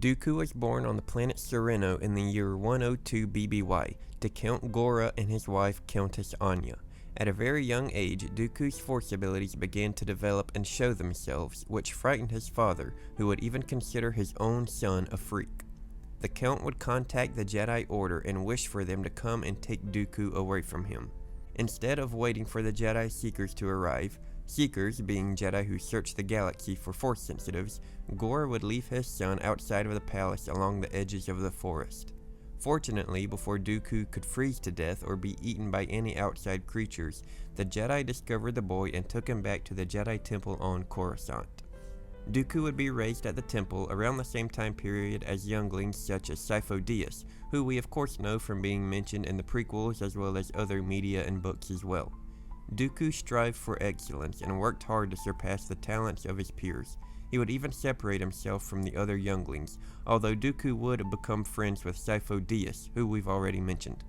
Dooku was born on the planet Sereno in the year 102 BBY to Count Gora and his wife Countess Anya. At a very young age, Dooku's force abilities began to develop and show themselves, which frightened his father, who would even consider his own son a freak. The Count would contact the Jedi Order and wish for them to come and take Dooku away from him. Instead of waiting for the Jedi Seekers to arrive, Seekers being Jedi who search the galaxy for Force sensitives, Gora would leave his son outside of the palace along the edges of the forest. Fortunately, before Dooku could freeze to death or be eaten by any outside creatures, the Jedi discovered the boy and took him back to the Jedi Temple on Coruscant. Dooku would be raised at the temple around the same time period as younglings such as Sifo Dyas, who we of course know from being mentioned in the prequels as well as other media and books as well. Dooku strived for excellence and worked hard to surpass the talents of his peers. He would even separate himself from the other younglings, although Dooku would become friends with Sifo Dyas, who we've already mentioned.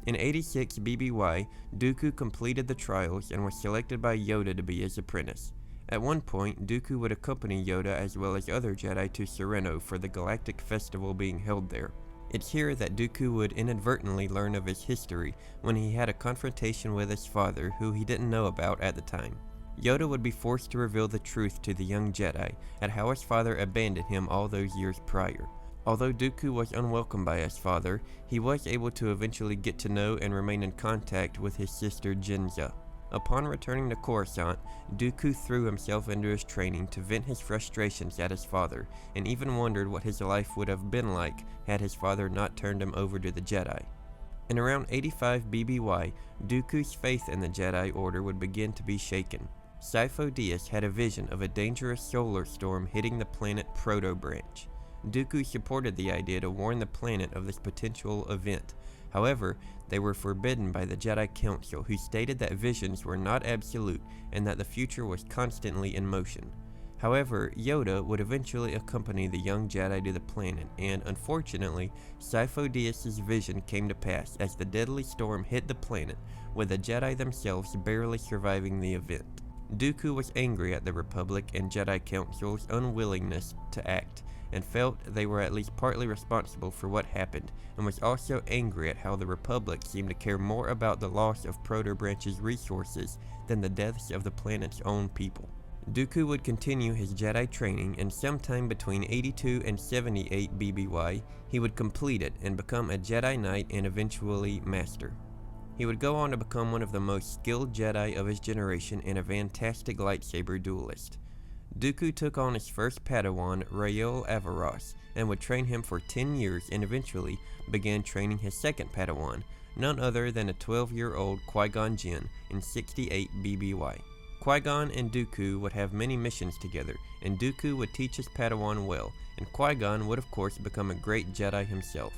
In 86 BBY, Dooku completed the trials and was selected by Yoda to be his apprentice. At one point, Dooku would accompany Yoda as well as other Jedi to Sereno for the Galactic Festival being held there. It's here that Dooku would inadvertently learn of his history when he had a confrontation with his father who he didn't know about at the time. Yoda would be forced to reveal the truth to the young Jedi at how his father abandoned him all those years prior. Although Dooku was unwelcome by his father, he was able to eventually get to know and remain in contact with his sister Jinza. Upon returning to Coruscant, Dooku threw himself into his training to vent his frustrations at his father, and even wondered what his life would have been like had his father not turned him over to the Jedi. In around 85 BBY, Dooku's faith in the Jedi Order would begin to be shaken. Sifo Dyas had a vision of a dangerous solar storm hitting the planet Proto Branch. Dooku supported the idea to warn the planet of this potential event. However, they were forbidden by the Jedi Council, who stated that visions were not absolute and that the future was constantly in motion. However, Yoda would eventually accompany the young Jedi to the planet, and unfortunately, Sifo Dyas' vision came to pass as the deadly storm hit the planet, with the Jedi themselves barely surviving the event. Dooku was angry at the Republic and Jedi Council's unwillingness to act, and felt they were at least partly responsible for what happened, and was also angry at how the Republic seemed to care more about the loss of Proto Branch's resources than the deaths of the planet's own people. Dooku would continue his Jedi training, and sometime between 82 and 78 BBY, he would complete it and become a Jedi Knight and eventually Master. He would go on to become one of the most skilled Jedi of his generation and a fantastic lightsaber duelist. Dooku took on his first Padawan, Rael Averross, and would train him for 10 years and eventually began training his second Padawan, none other than a 12-year-old Qui-Gon Jinn in 68 BBY. Qui-Gon and Dooku would have many missions together, and Dooku would teach his Padawan well, and Qui-Gon would of course become a great Jedi himself.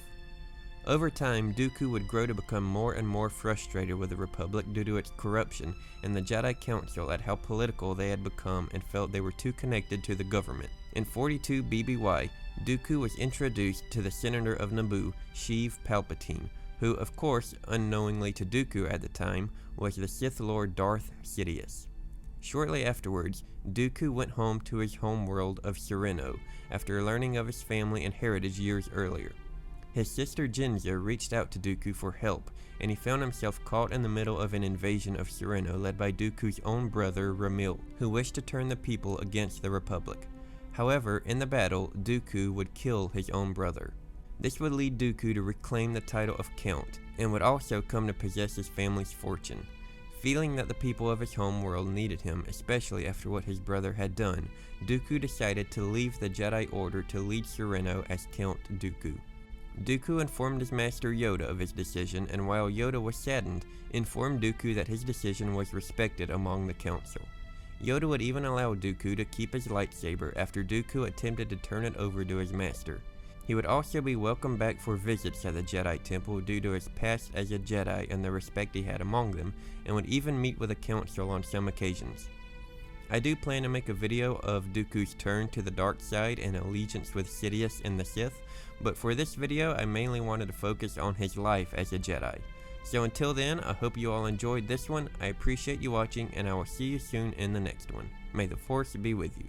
Over time, Dooku would grow to become more and more frustrated with the Republic due to its corruption and the Jedi Council at how political they had become and felt they were too connected to the government. In 42 BBY, Dooku was introduced to the Senator of Naboo, Sheev Palpatine, who of course, unknowingly to Dooku at the time, was the Sith Lord Darth Sidious. Shortly afterwards, Dooku went home to his homeworld of Sereno after learning of his family and heritage years earlier. His sister Jinza reached out to Dooku for help, and he found himself caught in the middle of an invasion of Sereno led by Dooku's own brother Ramil, who wished to turn the people against the Republic. However, in the battle, Dooku would kill his own brother. This would lead Dooku to reclaim the title of Count, and would also come to possess his family's fortune. Feeling that the people of his homeworld needed him, especially after what his brother had done, Dooku decided to leave the Jedi Order to lead Sereno as Count Dooku. Dooku informed his master Yoda of his decision, and while Yoda was saddened, informed Dooku that his decision was respected among the council. Yoda would even allow Dooku to keep his lightsaber after Dooku attempted to turn it over to his master. He would also be welcomed back for visits at the Jedi Temple due to his past as a Jedi and the respect he had among them, and would even meet with the council on some occasions. I do plan to make a video of Dooku's turn to the dark side and allegiance with Sidious and the Sith, but for this video I mainly wanted to focus on his life as a Jedi. So until then, I hope you all enjoyed this one, I appreciate you watching, and I will see you soon in the next one. May the Force be with you.